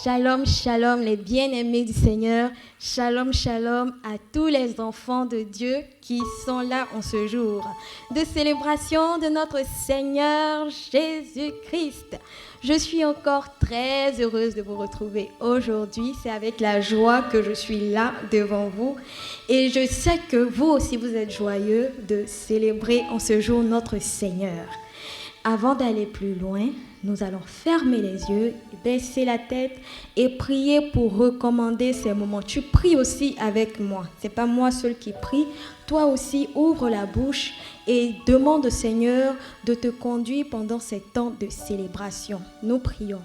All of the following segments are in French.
Shalom, shalom, les bien-aimés du Seigneur. Shalom, shalom à tous les enfants de Dieu qui sont là en ce jour de célébration de notre Seigneur Jésus-Christ. Je suis encore très heureuse de vous retrouver aujourd'hui. C'est avec la joie que je suis là devant vous. Et je sais que vous aussi, vous êtes joyeux de célébrer en ce jour notre Seigneur. Avant d'aller plus loin, nous allons fermer les yeux, baisser la tête et prier pour recommander ces moments. Tu pries aussi avec moi. Ce n'est pas moi seul qui prie. Toi aussi, ouvre la bouche et demande au Seigneur de te conduire pendant ces temps de célébration. Nous prions.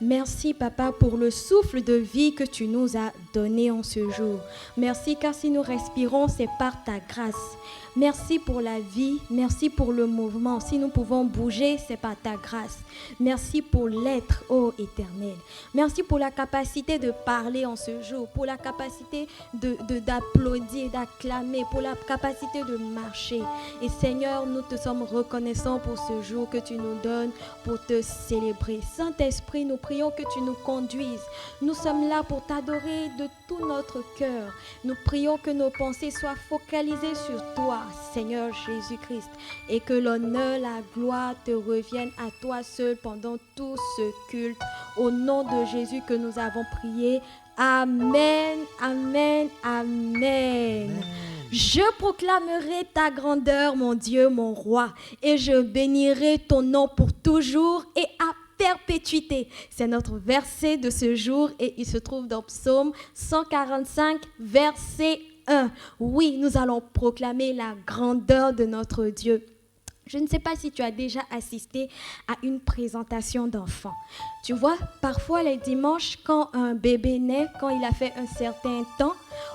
Merci, Papa, pour le souffle de vie que tu nous as donné en ce jour. Merci, car si nous respirons, c'est par ta grâce. Merci pour la vie, merci pour le mouvement. Si nous pouvons bouger, c'est par ta grâce. Merci pour l'être, ô Éternel. Merci pour la capacité de parler en ce jour, pour la capacité d'applaudir, d'acclamer, pour la capacité de marcher. Et Seigneur, nous te sommes reconnaissants pour ce jour que tu nous donnes pour te célébrer. Saint-Esprit, nous prions que tu nous conduises. Nous sommes là pour t'adorer de tout notre cœur. Nous prions que nos pensées soient focalisées sur toi, Seigneur Jésus-Christ, et que l'honneur, la gloire te reviennent à toi seul pendant tout ce culte. Au nom de Jésus que nous avons prié. Amen, amen, amen. Je proclamerai ta grandeur, mon Dieu, mon roi, et je bénirai ton nom pour toujours et à perpétuité. C'est notre verset de ce jour et il se trouve dans Psaume 145, verset 1. Oui, nous allons proclamer la grandeur de notre Dieu. Je ne sais pas si tu as déjà assisté à une présentation d'enfant. Tu vois, parfois les dimanches, quand un bébé naît, quand il a fait un certain temps,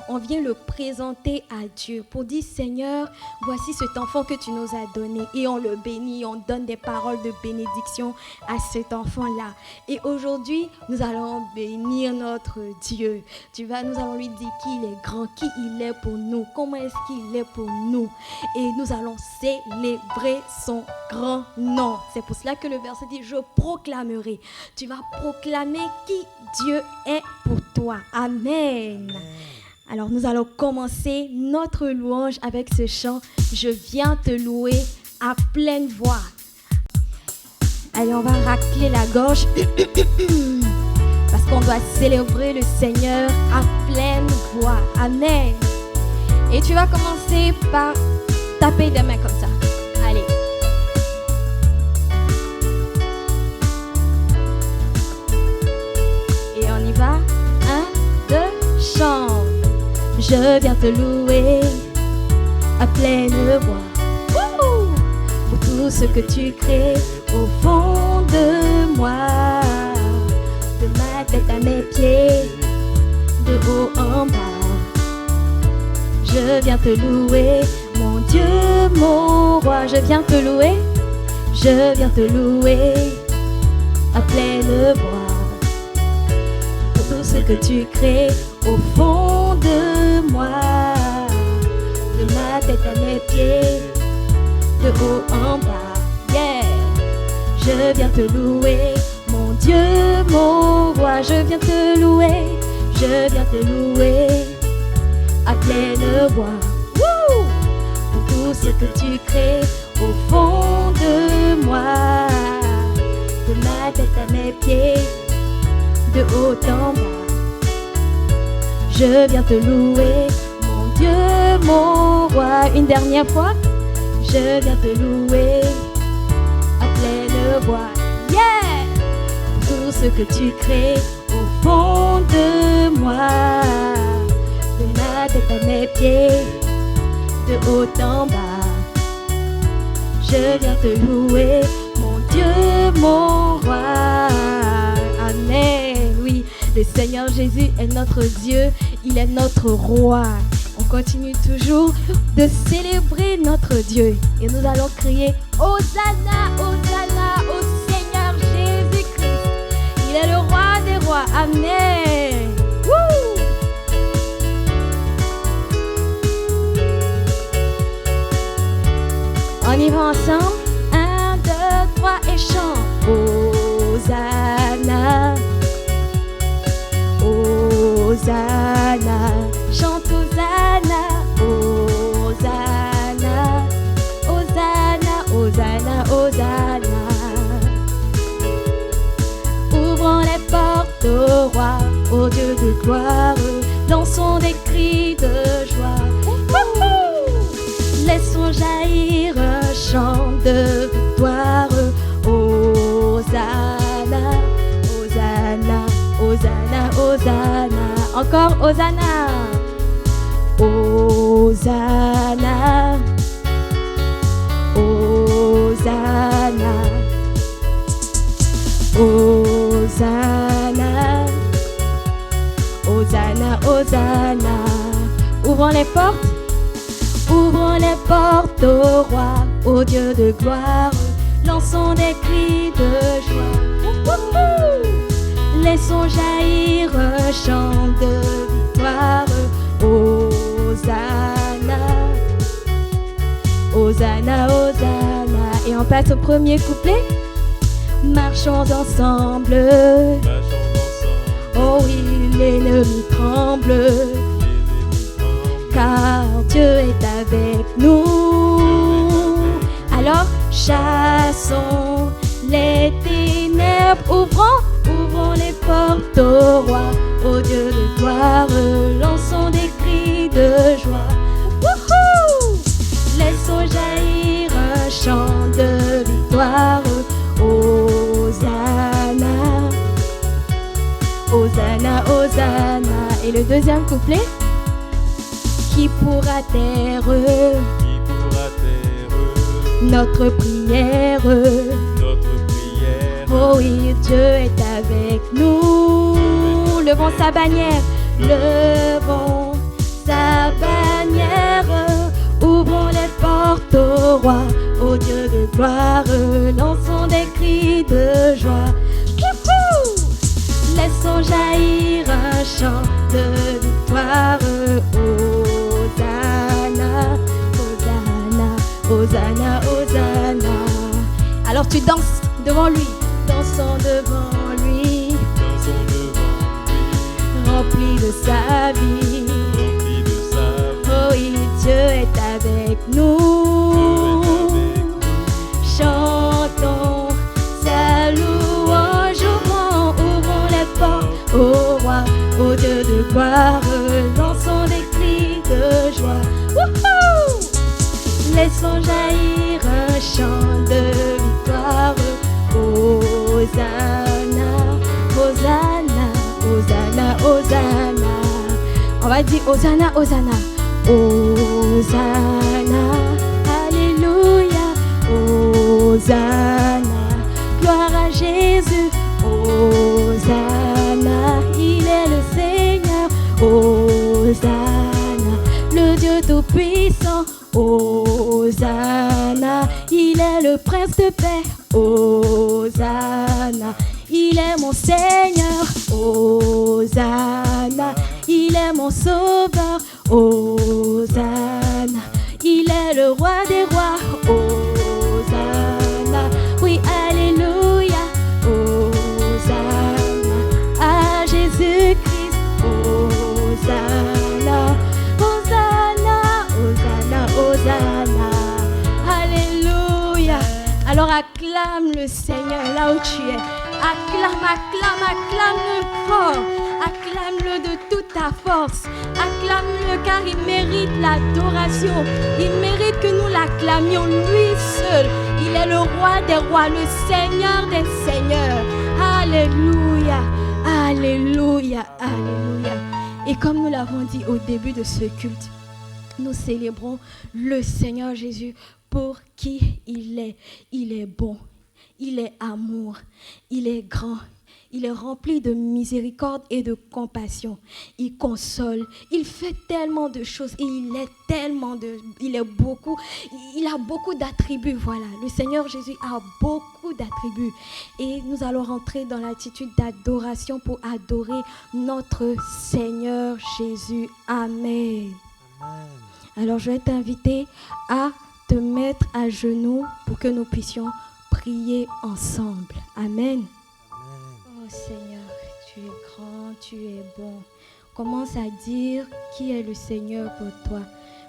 on vient le présenter à Dieu pour dire, Seigneur, voici cet enfant que tu nous as donné. Et on le bénit, on donne des paroles de bénédiction à cet enfant-là. Et aujourd'hui, nous allons bénir notre Dieu. Nous allons lui dire qui il est grand, qui il est pour nous, comment est-ce qu'il est pour nous. Et nous allons célébrer son grand nom. C'est pour cela que le verset dit, je proclamerai. Tu vas proclamer qui Dieu est pour toi. Amen. Alors nous allons commencer notre louange avec ce chant « Je viens te louer » à pleine voix. Allez, on va racler la gorge parce qu'on doit célébrer le Seigneur à pleine voix. Amen. Et tu vas commencer par taper des mains comme ça. Allez. Et on y va. 1, 2, chante. Je viens te louer à pleine voix. Pour tout ce que tu crées au fond de moi, de ma tête à mes pieds, de haut en bas. Je viens te louer, mon Dieu, mon roi. Je viens te louer, je viens te louer à pleine voix. Pour tout ce que tu crées au fond de moi, de ma tête à mes pieds, de haut en bas, yeah. Je viens te louer, mon Dieu, mon roi. Je viens te louer, je viens te louer à pleine voix. Woo! Pour tout ce que tu crées au fond de moi, de ma tête à mes pieds, de haut en bas. Je viens te louer, mon Dieu, mon roi. Une dernière fois. Je viens te louer à pleine voix. Yeah! Tout ce que tu crées au fond de moi, de ma tête à mes pieds, de haut en bas. Je viens te louer, mon Dieu, mon roi. Amen. Oui. Le Seigneur Jésus est notre Dieu, il est notre roi. On continue toujours de célébrer notre Dieu. Et nous allons crier Hosanna, Hosanna au Seigneur Jésus-Christ. Il est le roi des rois. Amen. Woo! On y va ensemble. 1, 2, 3 et chante. Hosanna. gloire, lançons des cris de joie. Laissons jaillir un chant de victoire. Hosanna, Hosanna, Hosanna, Hosanna. Encore Hosanna. Hosanna, Hosanna, Hosanna, Hosanna, Hosanna. Ouvrons les portes. Ouvrons les portes au roi, au Dieu de gloire. Lançons des cris de joie. Laissons jaillir un chant de victoire. Hosanna, Hosanna, Hosanna. Et on passe au premier couplet. Marchons ensemble. Oh oui, l'ennemi tremble. Car Dieu est avec nous. Alors chassons les ténèbres. Ouvrons les portes au roi, au Dieu de gloire. Lançons des cris de joie. Wouhou! Laissons jaillir un chant de victoire. Hosanna, Hosanna, Hosanna. Et le deuxième couplet. Qui pourra taire notre prière? Oh oui, Dieu est avec nous. Levons sa bannière, levons sa bannière. Ouvrons les portes au roi, au Dieu de gloire. Lançons des cris de joie. Laissons jaillir un chant de victoire. Hosanna, Hosanna. Alors tu danses devant lui, dansons devant lui, rempli de sa vie. Oh oui, Dieu est avec nous. Chantons sa louange. Ouvrons les portes au roi, au Dieu de gloire. Lançons des cris de joie. Wouhou! Laissons jaillir un chant de victoire. Hosanna, Hosanna, Hosanna, Hosanna. On va dire Hosanna, Hosanna. Hosanna, Alléluia. Hosanna, gloire à Jésus. Hosanna, il est le Seigneur. Hosanna, le Dieu tout-puissant. Hosanna, il est le prince de paix. Hosanna, il est mon Seigneur. Hosanna, il est mon sauveur. Hosanna, il est le roi des rois. Hosanna, oui, alléluia. Hosanna, à Jésus-Christ. Hosanna, Hosanna, Hosanna, Hosanna. Alléluia. Alors acclame le Seigneur là où tu es. Acclame, acclame, acclame-le fort. Acclame-le de toute ta force. Acclame-le car il mérite l'adoration. Il mérite que nous l'acclamions lui seul. Il est le roi des rois, le Seigneur des seigneurs. Alléluia, alléluia, alléluia. Et comme nous l'avons dit au début de ce culte, nous célébrons le Seigneur Jésus pour qui il est. Il est bon, il est amour, il est grand, il est rempli de miséricorde et de compassion. Il console, il fait tellement de choses et il a beaucoup d'attributs. Voilà, le Seigneur Jésus a beaucoup d'attributs. Et nous allons rentrer dans l'attitude d'adoration pour adorer notre Seigneur Jésus. Amen. Amen. Alors je vais t'inviter à te mettre à genoux pour que nous puissions prier ensemble. Amen. Oh Seigneur, tu es grand, tu es bon. Commence à dire qui est le Seigneur pour toi.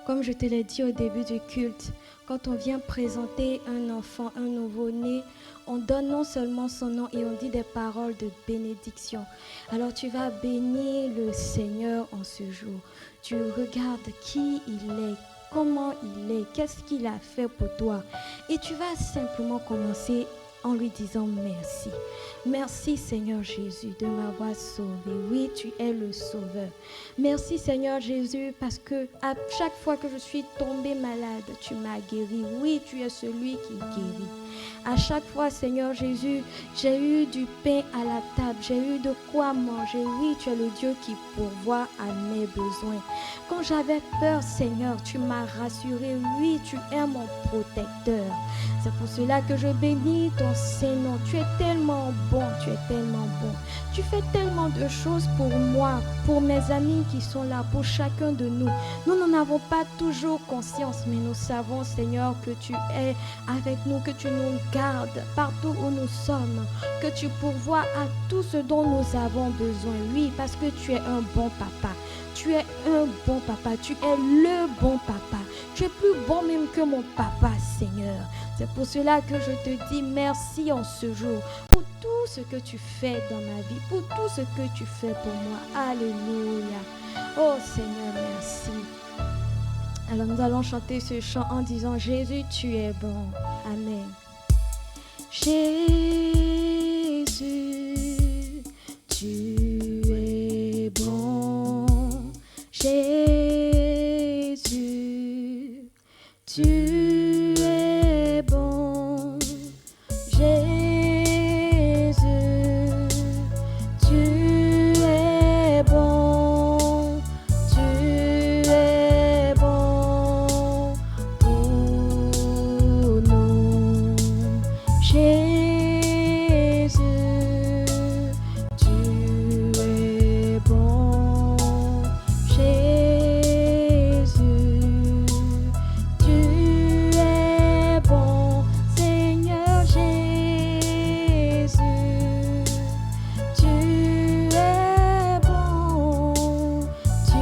Comme je te l'ai dit au début du culte, quand on vient présenter un enfant, un nouveau-né, on donne non seulement son nom et on dit des paroles de bénédiction. Alors tu vas bénir le Seigneur en ce jour. Tu regardes qui il est, comment il est, qu'est-ce qu'il a fait pour toi. Et tu vas simplement commencer en lui disant merci. Merci Seigneur Jésus de m'avoir sauvé. Oui, tu es le sauveur. Merci Seigneur Jésus parce que à chaque fois que je suis tombée malade, tu m'as guéri. Oui, tu es celui qui guérit. À chaque fois Seigneur Jésus, j'ai eu du pain à la table, j'ai eu de quoi manger. Oui, tu es le Dieu qui pourvoit à mes besoins. Quand j'avais peur Seigneur, tu m'as rassuré. Oui, tu es mon protecteur. C'est pour cela que je bénis ton Saint-Nom. Tu es tellement bon, tu es tellement bon. Tu fais tellement de choses pour moi, pour mes amis qui sont là, pour chacun de nous. Nous n'en avons pas toujours conscience, mais nous savons, Seigneur, que tu es avec nous, que tu nous gardes partout où nous sommes, que tu pourvois à tout ce dont nous avons besoin. Oui, parce que tu es un bon papa. Tu es un bon papa. Tu es le bon papa. Tu es plus bon même que mon papa, Seigneur. C'est pour cela que je te dis merci en ce jour pour tout ce que tu fais dans ma vie, pour tout ce que tu fais pour moi. Alléluia. Oh Seigneur, merci. Alors nous allons chanter ce chant en disant Jésus, tu es bon. Amen. Jésus, tu es bon. Jésus, tu es bon. Jésus, tu es bon. Tu es bon pour nous. Jésus, tu es bon. Jésus, tu es bon. Seigneur Jésus, tu es bon. Tu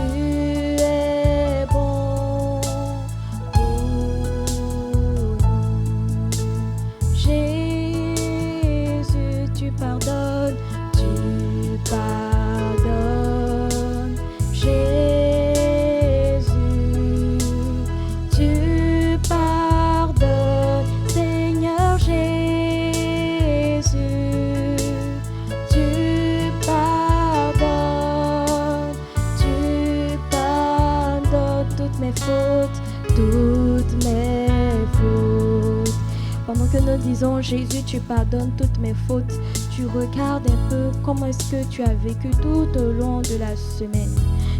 es bon pour nous. Jésus, tu pardonnes, tu pardonnes. Jésus, tu pardonnes. Seigneur Jésus, tu pardonnes. Tu pardonnes toutes mes fautes, toutes mes fautes. Pendant que nous disons Jésus, tu pardonnes toutes mes fautes, tu regardes un peu comment est-ce que tu as vécu tout au long de la semaine.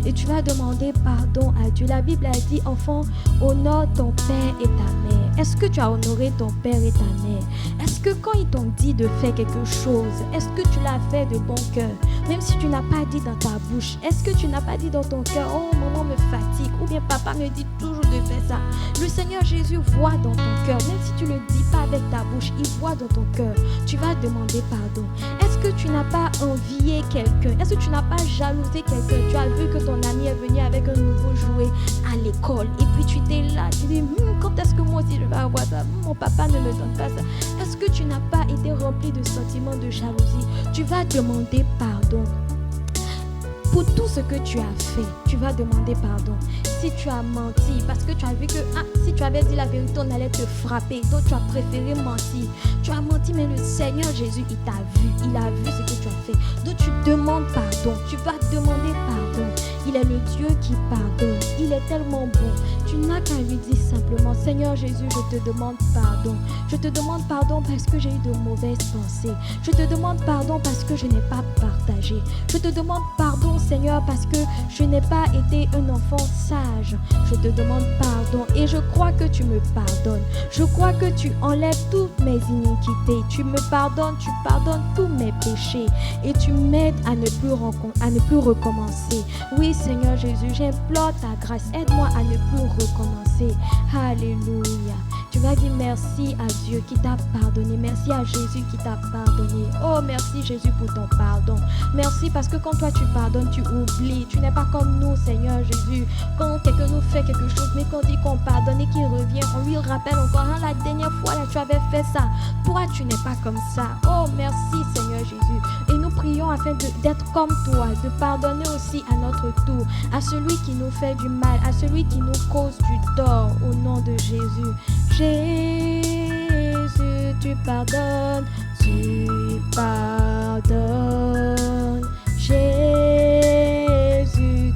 Et tu vas demander pardon à Dieu. La Bible a dit, enfant, honore ton père et ta mère. Est-ce que tu as honoré ton père et ta mère? Est-ce que quand ils t'ont dit de faire quelque chose, est-ce que tu l'as fait de bon cœur? Même si tu n'as pas dit dans ta bouche, est-ce que tu n'as pas dit dans ton cœur, oh maman me fatigue, ou bien papa me dit toujours de faire ça? Le Seigneur Jésus voit dans ton cœur, même si tu ne le dis pas avec ta bouche, il voit dans ton cœur. Tu vas demander pardon. Est-ce que tu n'as pas envié quelqu'un? Est-ce que tu n'as pas jalousé quelqu'un? Tu as vu que ton ami est venu avec un nouveau jouet à l'école et puis tu t'es là, tu dis quand est-ce que moi aussi je vais avoir ça? Mon papa ne me donne pas ça. Est-ce que tu n'as pas été rempli de sentiments de jalousie? Tu vas demander pardon. Pour tout ce que tu as fait, tu vas demander pardon. Si tu as menti, parce que tu as vu que si tu avais dit la vérité, on allait te frapper. Donc tu as préféré mentir. Tu as menti, mais le Seigneur Jésus, il t'a vu. Il a vu ce que tu as fait. Donc tu demandes pardon. Tu vas demander pardon. Il est le Dieu qui pardonne. Il est tellement bon. Tu n'as qu'à lui dire simplement, Seigneur Jésus, je te demande pardon. Je te demande pardon parce que j'ai eu de mauvaises pensées. Je te demande pardon parce que je n'ai pas partagé. Je te demande pardon, Seigneur, parce que je n'ai pas été un enfant sage. Je te demande pardon et je crois que tu me pardonnes. Je crois que tu enlèves toutes mes iniquités. Tu me pardonnes, tu pardonnes tous mes péchés et tu m'aides à ne plus recommencer. Oui, Seigneur Jésus, j'implore ta grâce. Aide-moi à ne plus recommencer. Alléluia. Tu vas dire merci à Dieu qui t'a pardonné. Merci à Jésus qui t'a pardonné. Oh, merci Jésus pour ton pardon. Merci parce que quand toi tu pardonnes, tu oublies. Tu n'es pas comme nous, Seigneur Jésus. Quand quelqu'un nous fait quelque chose, mais qu'on dit qu'on pardonne et qu'il revient, on lui rappelle encore, hein, la dernière fois, là, tu avais fait ça. Toi, tu n'es pas comme ça. Oh, merci Seigneur Jésus. Et nous prions afin d'être comme toi, de pardonner aussi à notre tour, à celui qui nous fait du mal, à celui qui nous cause du tort, au nom de Jésus. Jésus, tu pardonnes, tu pardonnes. Jésus,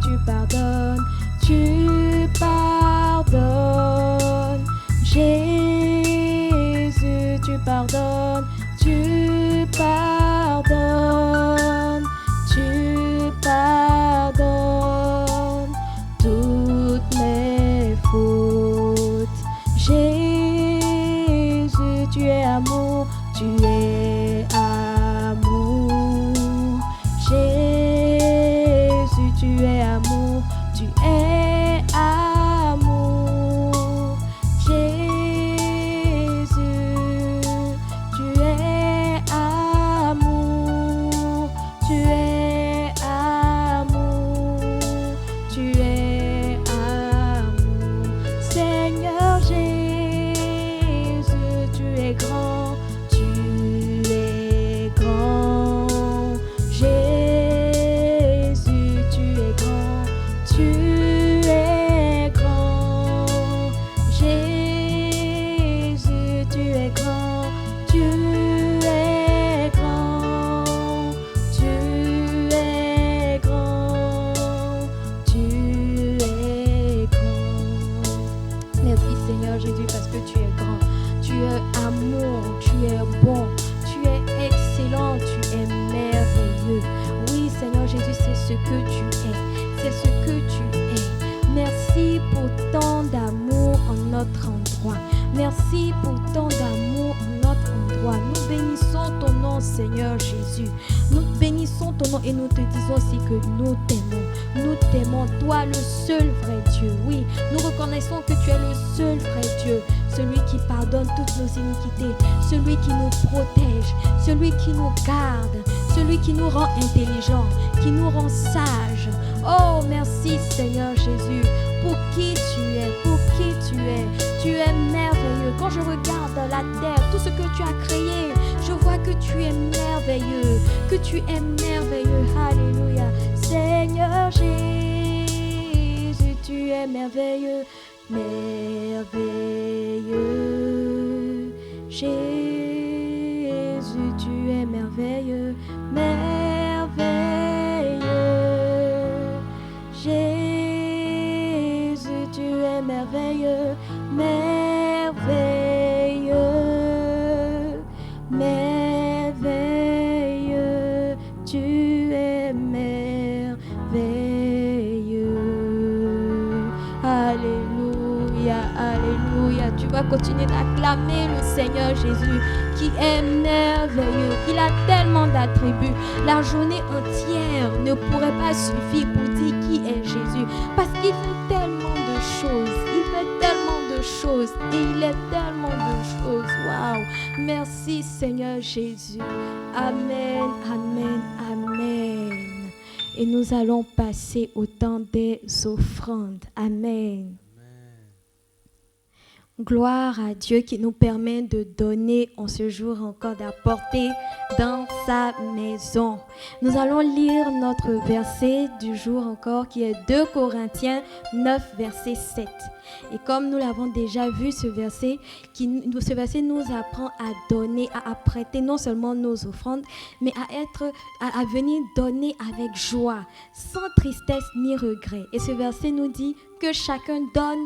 tu pardonnes, tu pardonnes. Jésus, tu pardonnes, tu pardonnes, tu pardonnes toutes mes fautes. Jésus, tu es amour, tu es amour. Jésus, tu es amour, tu es amour. Jésus, tu es amour, tu es amour, tu es amour. Seigneur Jésus, tu es grand, tu es grand. Jésus, tu es grand, tu es grand. Jésus, tu es grand, tu es grand, tu es grand, tu es grand. Merci Seigneur Jésus parce que tu es grand, tu es amour, tu es bon, tu es excellent, tu es merveilleux. Oui Seigneur Jésus, c'est ce que tu es, c'est ce que tu es. Merci pour tant d'amour en notre endroit. Merci pour tant d'amour en notre endroit. Nous bénissons ton nom Seigneur Jésus. Nous bénissons ton nom et nous te disons aussi que nous t'aimons. Nous t'aimons, toi le seul vrai Dieu. Oui, nous reconnaissons que tu es le seul vrai Dieu. Celui qui pardonne toutes nos iniquités, celui qui nous protège, celui qui nous garde, celui qui nous rend intelligents, qui nous rend sages. Oh, merci Seigneur Jésus, pour qui tu es, pour qui tu es. Tu es merveilleux. Quand je regarde la terre, tout ce que tu as créé, je vois que tu es merveilleux, que tu es merveilleux. Alléluia. Seigneur Jésus, tu es merveilleux, merveilleux. Jésus, tu es merveilleux, merveilleux. Jésus, tu es merveilleux, merveilleux, merveilleux. Tu es merveilleux. Alléluia, alléluia. Tu vas continuer d'acclamer le Seigneur Jésus qui est merveilleux. Il a tellement d'attributs. La journée entière ne pourrait pas suffire pour dire qui est Jésus. Parce qu'il fait tellement de choses. Il fait tellement de choses. Et il est tellement de choses. Waouh. Merci Seigneur Jésus. Amen, amen, amen. Et nous allons passer au temps des offrandes. Amen. Gloire à Dieu qui nous permet de donner en ce jour encore, d'apporter dans sa maison. Nous allons lire notre verset du jour encore qui est 2 Corinthiens 9, verset 7. Et comme nous l'avons déjà vu, ce verset nous apprend à donner, à prêter non seulement nos offrandes, mais à venir donner avec joie, sans tristesse ni regret. Et ce verset nous dit que chacun donne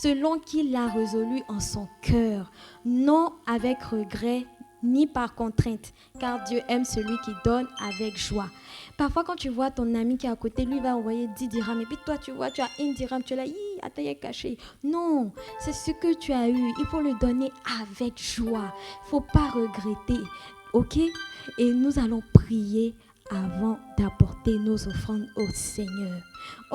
selon qu'il l'a résolu en son cœur, non avec regret ni par contrainte, car Dieu aime celui qui donne avec joie. Parfois, quand tu vois ton ami qui est à côté, lui va envoyer 10 dirhams, et puis toi, tu vois, tu as 1 dirham, tu es là, attends, il est caché. Non, c'est ce que tu as eu. Il faut le donner avec joie. Il ne faut pas regretter. Ok? Et nous allons prier avant d'apporter nos offrandes au Seigneur.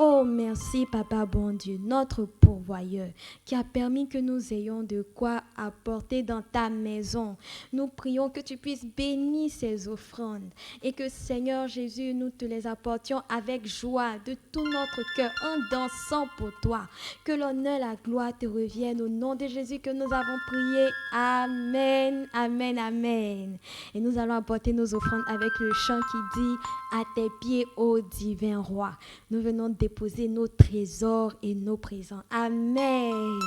Oh, merci, Papa bon Dieu, notre pourvoyeur, qui a permis que nous ayons de quoi apporter dans ta maison. Nous prions que tu puisses bénir ces offrandes et que, Seigneur Jésus, nous te les apportions avec joie de tout notre cœur, en dansant pour toi. Que l'honneur, la gloire te reviennent au nom de Jésus que nous avons prié. Amen, amen, amen. Et nous allons apporter nos offrandes avec le chant qui dit « À tes pieds, ô divin roi ». Nous venons déposer nos trésors et nos présents. Amen.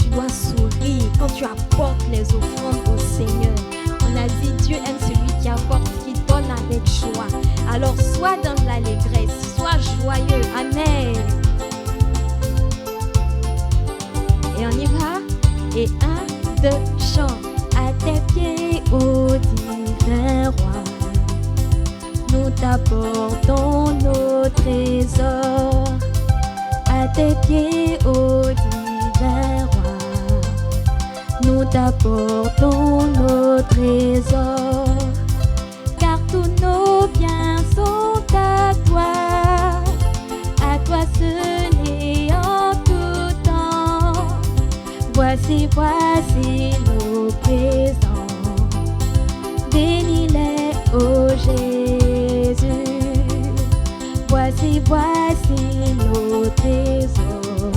Tu dois sourire quand tu apportes les offrandes au Seigneur. On a dit Dieu aime celui qui apporte, qui donne avec joie. Alors sois dans l'allégresse, sois joyeux. Amen. Et on y va. Et 1, 2, chant. À tes pieds, ô divin roi, nous t'apportons nos trésors. À tes pieds, ô divin roi, nous t'apportons nos trésors. Car tous nos biens sont à toi seul et en tout temps. Voici nos présents. Bénis-les, ô Jésus. Voici nos trésors.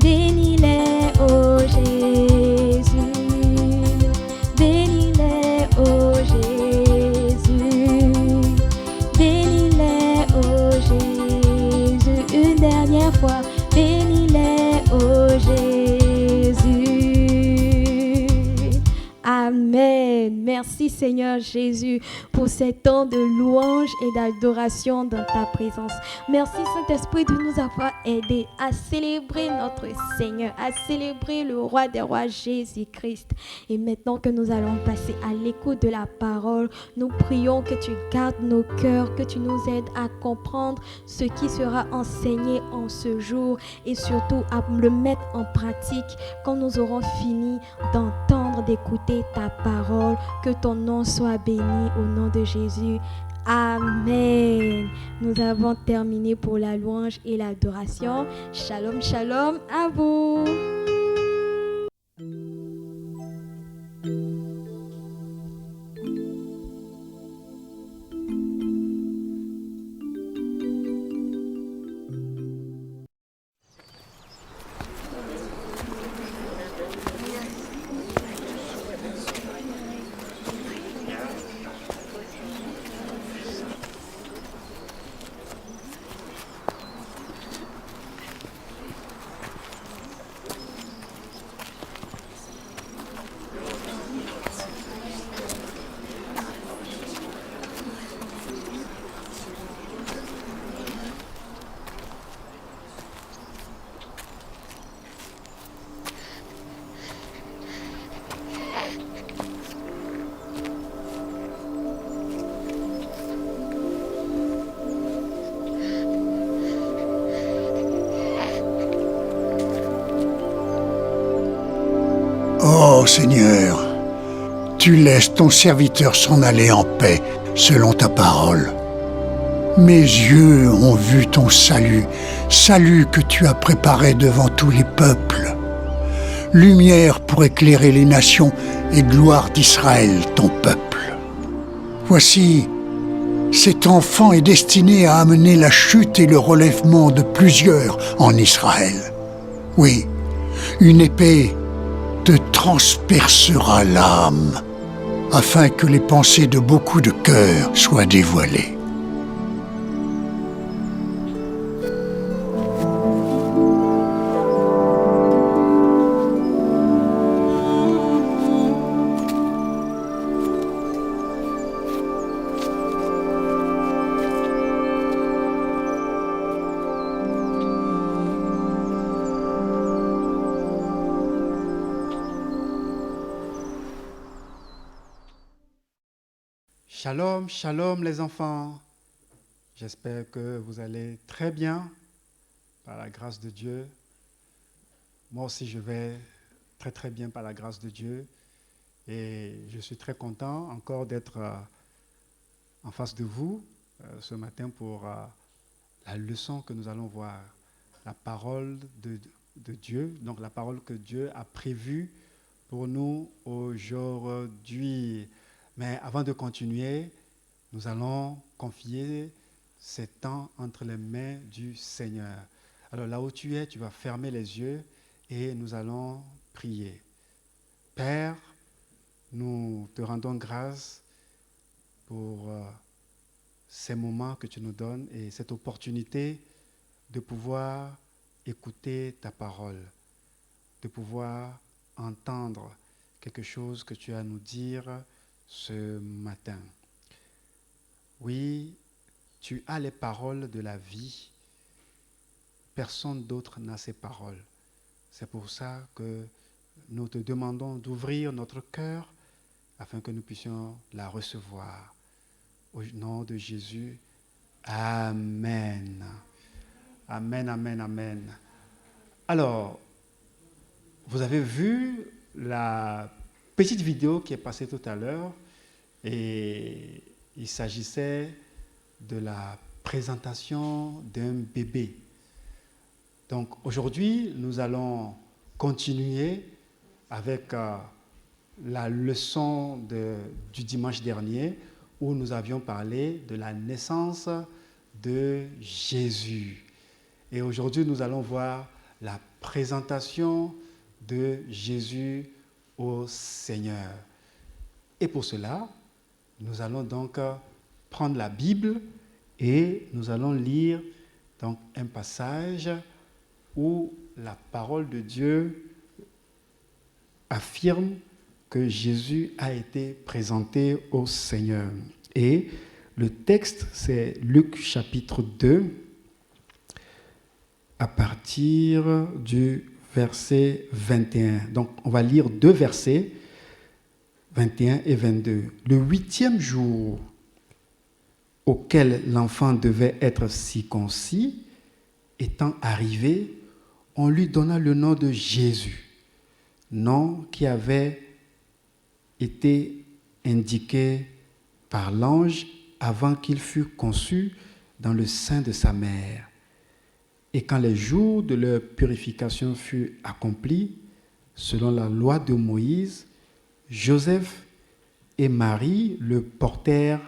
Bénis-les, ô Jésus. Bénis-les, ô Jésus. Bénis-les, ô Jésus. Une dernière fois. Bénis-les, ô Jésus. Amen. Merci Seigneur Jésus pour ces temps de louange et d'adoration dans ta présence. Merci Saint-Esprit de nous avoir aidés à célébrer notre Seigneur, à célébrer le Roi des Rois Jésus-Christ. Et maintenant que nous allons passer à l'écoute de la parole, nous prions que tu gardes nos cœurs, que tu nous aides à comprendre ce qui sera enseigné en ce jour et surtout à le mettre en pratique quand nous aurons fini d'entendre, d'écouter ta parole. Que ton nom soit béni au nom de Jésus. Amen. Nous avons terminé pour la louange et l'adoration. Shalom, shalom à vous. Oh Seigneur, tu laisses ton serviteur s'en aller en paix selon ta parole. Mes yeux ont vu ton salut, salut que tu as préparé devant tous les peuples. Lumière pour éclairer les nations et gloire d'Israël, ton peuple. Voici, cet enfant est destiné à amener la chute et le relèvement de plusieurs en Israël. Oui, une épée te transpercera l'âme, afin que les pensées de beaucoup de cœurs soient dévoilées. Shalom, shalom les enfants. J'espère que vous allez très bien par la grâce de Dieu. Moi aussi je vais très très bien par la grâce de Dieu et je suis très content encore d'être en face de vous ce matin pour la leçon que nous allons voir, la parole de Dieu, donc la parole que Dieu a prévue pour nous aujourd'hui. Mais avant de continuer, nous allons confier ces temps entre les mains du Seigneur. Alors là où tu es, tu vas fermer les yeux et nous allons prier. Père, nous te rendons grâce pour ces moments que tu nous donnes et cette opportunité de pouvoir écouter ta parole, de pouvoir entendre quelque chose que tu as à nous dire ce matin. Oui, tu as les paroles de la vie. Personne d'autre n'a ces paroles. C'est pour ça que nous te demandons d'ouvrir notre cœur afin que nous puissions la recevoir. Au nom de Jésus, Amen. Amen, amen, amen. Alors, vous avez vu la petite vidéo qui est passée tout à l'heure et il s'agissait de la présentation d'un bébé. Donc aujourd'hui, nous allons continuer avec la leçon du dimanche dernier où nous avions parlé de la naissance de Jésus. Et aujourd'hui, nous allons voir la présentation de Jésus au Seigneur. Et pour cela, nous allons donc prendre la Bible et nous allons lire donc un passage où la parole de Dieu affirme que Jésus a été présenté au Seigneur. Et le texte, c'est Luc chapitre 2, à partir du verset 21. Donc, on va lire 2 versets, 21 et 22. Le 8e jour auquel l'enfant devait être circoncis, étant arrivé, on lui donna le nom de Jésus, nom qui avait été indiqué par l'ange avant qu'il fût conçu dans le sein de sa mère. Et quand les jours de leur purification furent accomplis, selon la loi de Moïse, Joseph et Marie le portèrent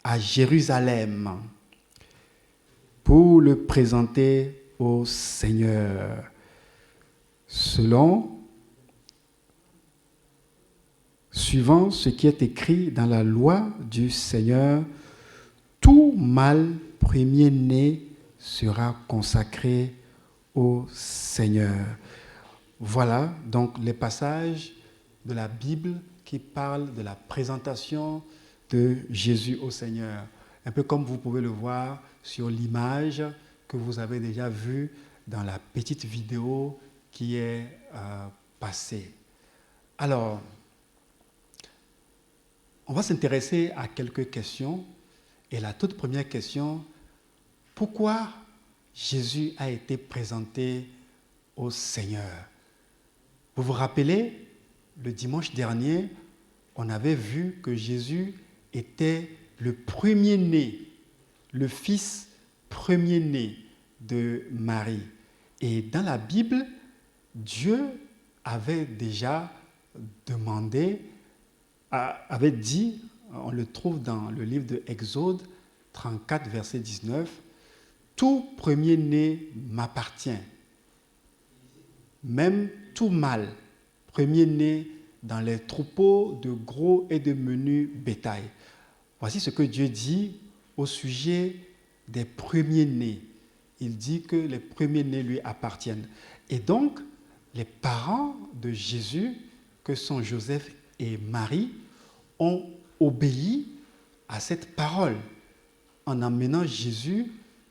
à Jérusalem pour le présenter au Seigneur, suivant ce qui est écrit dans la loi du Seigneur, tout mâle premier-né sera consacré au Seigneur. Voilà donc les passages de la Bible qui parlent de la présentation de Jésus au Seigneur. Un peu comme vous pouvez le voir sur l'image que vous avez déjà vue dans la petite vidéo qui est passée. Alors, on va s'intéresser à quelques questions. Et la toute première question, pourquoi Jésus a été présenté au Seigneur? Vous vous rappelez, le dimanche dernier, on avait vu que Jésus était le premier-né, le fils premier-né de Marie. Et dans la Bible, Dieu avait déjà avait dit, on le trouve dans le livre de Exode 34, verset 19, « Tout premier-né m'appartient, même tout mâle, premier-né dans les troupeaux de gros et de menus bétail. » Voici ce que Dieu dit au sujet des premiers-nés. Il dit que les premiers-nés lui appartiennent. Et donc, les parents de Jésus, que sont Joseph et Marie, ont obéi à cette parole en emmenant Jésus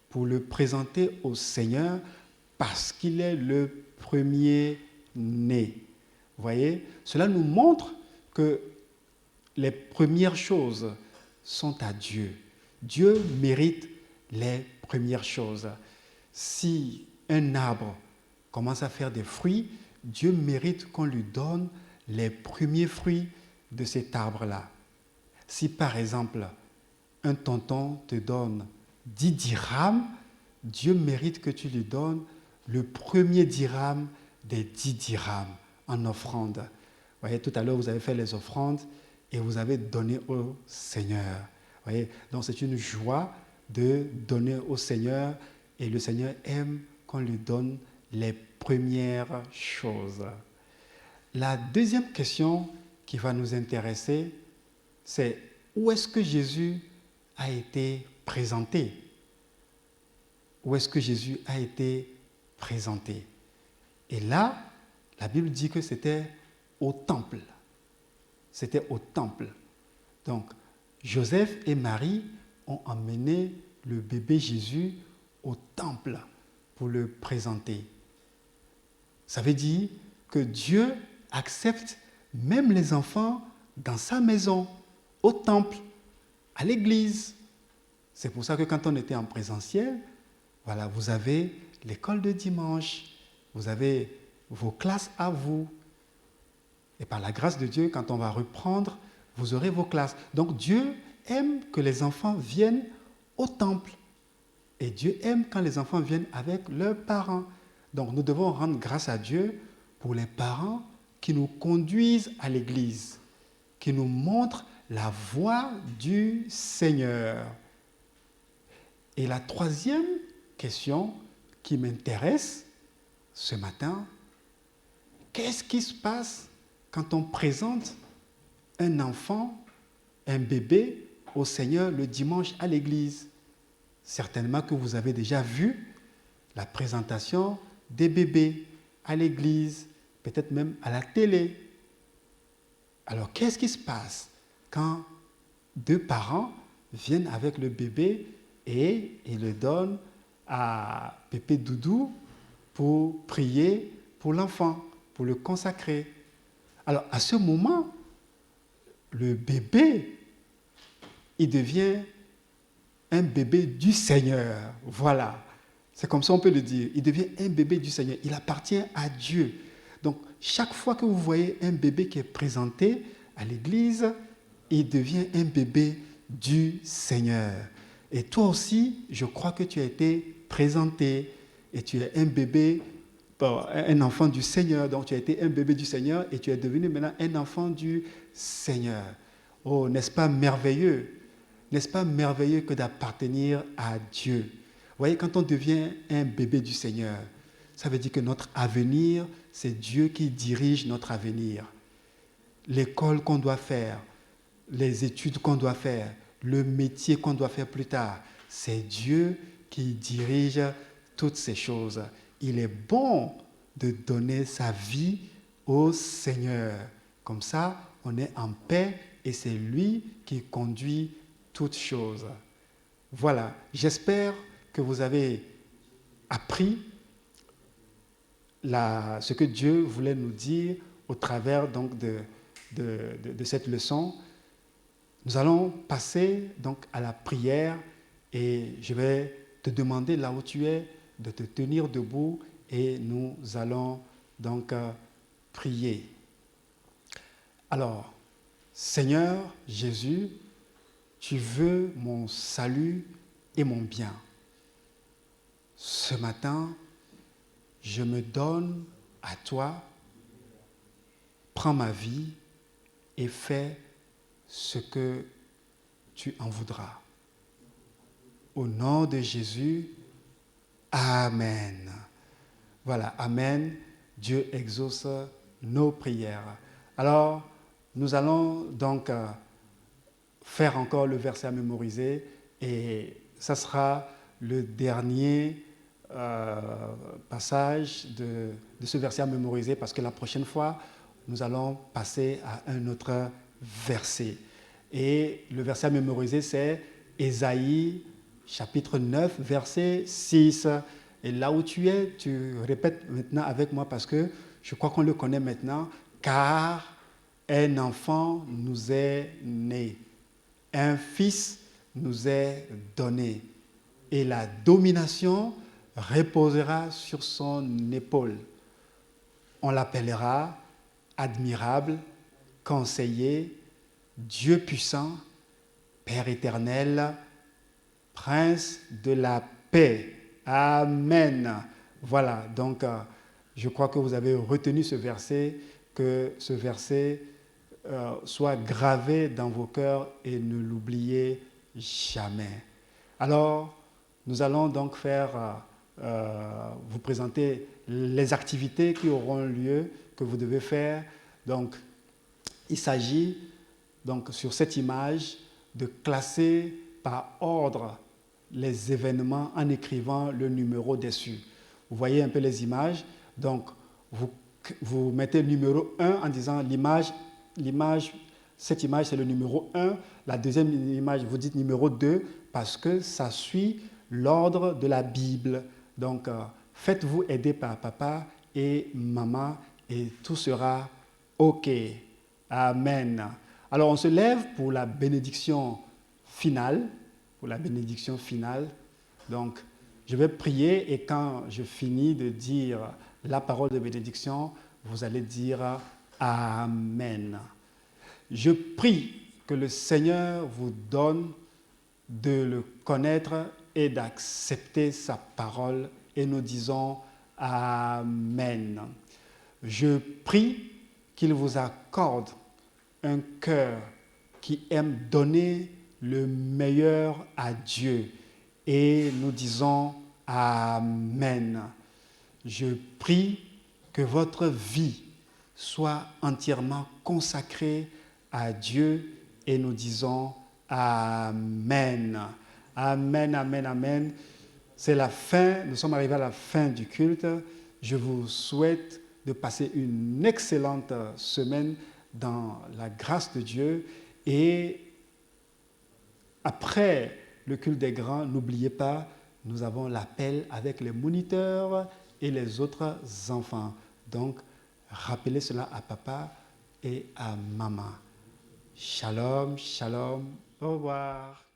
pour le présenter au Seigneur parce qu'il est le premier-né. Vous voyez, cela nous montre que les premières choses sont à Dieu. Dieu mérite les premières choses. Si un arbre commence à faire des fruits, Dieu mérite qu'on lui donne les premiers fruits de cet arbre-là. Si par exemple, un tonton te donne 10 dirhams, Dieu mérite que tu lui donnes le premier dirham des 10 dirhams en offrande. Vous voyez, tout à l'heure, vous avez fait les offrandes et vous avez donné au Seigneur. Vous voyez, donc c'est une joie de donner au Seigneur et le Seigneur aime qu'on lui donne les premières choses. La deuxième question qui va nous intéresser, c'est où est-ce que Jésus a été présenté? Où est-ce que Jésus a été présenté? Et là, la Bible dit que c'était au temple. C'était au temple. Donc, Joseph et Marie ont emmené le bébé Jésus au temple pour le présenter. Ça veut dire que Dieu accepte même les enfants dans sa maison, au temple, à l'église. C'est pour ça que quand on était en présentiel, voilà, vous avez l'école de dimanche, vous avez vos classes à vous. Et par la grâce de Dieu, quand on va reprendre, vous aurez vos classes. Donc Dieu aime que les enfants viennent au temple. Et Dieu aime quand les enfants viennent avec leurs parents. Donc nous devons rendre grâce à Dieu pour les parents qui nous conduisent à l'église, qui nous montrent la voie du Seigneur. Et la troisième question qui m'intéresse ce matin, qu'est-ce qui se passe quand on présente un enfant, un bébé au Seigneur le dimanche à l'église? Certainement que vous avez déjà vu la présentation des bébés à l'église, peut-être même à la télé. Alors, qu'est-ce qui se passe quand deux parents viennent avec le bébé et ils le donnent à Pépé Doudou pour prier pour l'enfant, pour le consacrer? Alors, à ce moment, le bébé, il devient un bébé du Seigneur. Voilà. C'est comme ça on peut le dire. Il devient un bébé du Seigneur. Il appartient à Dieu. Donc, chaque fois que vous voyez un bébé qui est présenté à l'église, il devient un bébé du Seigneur. Et toi aussi, je crois que tu as été présenté et tu es un bébé, un enfant du Seigneur. Donc, tu as été un bébé du Seigneur et tu es devenu maintenant un enfant du Seigneur. Oh, n'est-ce pas merveilleux? N'est-ce pas merveilleux que d'appartenir à Dieu? Vous voyez, quand on devient un bébé du Seigneur, ça veut dire que notre avenir, c'est Dieu qui dirige notre avenir. L'école qu'on doit faire, les études qu'on doit faire, le métier qu'on doit faire plus tard, c'est Dieu qui dirige toutes ces choses. Il est bon de donner sa vie au Seigneur. Comme ça, on est en paix et c'est lui qui conduit toutes choses. Voilà, j'espère que vous avez appris ce que Dieu voulait nous dire au travers donc de cette leçon. Nous allons passer donc à la prière et je vais te demander là où tu es de te tenir debout et nous allons donc prier. Alors, Seigneur Jésus, tu veux mon salut et mon bien. Ce matin, je me donne à toi, prends ma vie et fais ce que tu en voudras. Au nom de Jésus, Amen. Voilà, Amen. Dieu exauce nos prières. Alors, nous allons donc faire encore le verset à mémoriser et ça sera le dernier passage de ce verset à mémoriser parce que la prochaine fois, nous allons passer à un autre verset. Et le verset à mémoriser, c'est Ésaïe, chapitre 9, verset 6. Et là où tu es, tu répètes maintenant avec moi parce que je crois qu'on le connaît maintenant. Car un enfant nous est né, un fils nous est donné, et la domination reposera sur son épaule. On l'appellera admirable, conseiller, Dieu puissant, Père éternel, Prince de la paix. Amen. Voilà, donc je crois que vous avez retenu ce verset, que ce verset soit gravé dans vos cœurs et ne l'oubliez jamais. Alors, nous allons donc vous présenter les activités qui auront lieu, que vous devez faire. Donc, il s'agit, donc, sur cette image, de classer par ordre les événements en écrivant le numéro dessus. Vous voyez un peu les images. Donc, vous mettez le numéro 1 en disant cette image, c'est le numéro 1. La deuxième image, vous dites numéro 2 parce que ça suit l'ordre de la Bible. Donc, faites-vous aider par papa et maman et tout sera OK. Amen. Alors, on se lève pour la bénédiction finale. Donc, je vais prier et quand je finis de dire la parole de bénédiction, vous allez dire Amen. Je prie que le Seigneur vous donne de le connaître et d'accepter sa parole et nous disons Amen. Je prie qu'il vous accorde un cœur qui aime donner le meilleur à Dieu et nous disons Amen. Je prie que votre vie soit entièrement consacrée à Dieu et nous disons Amen. Amen, amen, amen. C'est la fin, nous sommes arrivés à la fin du culte. Je vous souhaite de passer une excellente semaine dans la grâce de Dieu et après le culte des grands, n'oubliez pas, nous avons l'appel avec les moniteurs et les autres enfants. Donc, rappelez cela à papa et à maman. Shalom, shalom, au revoir.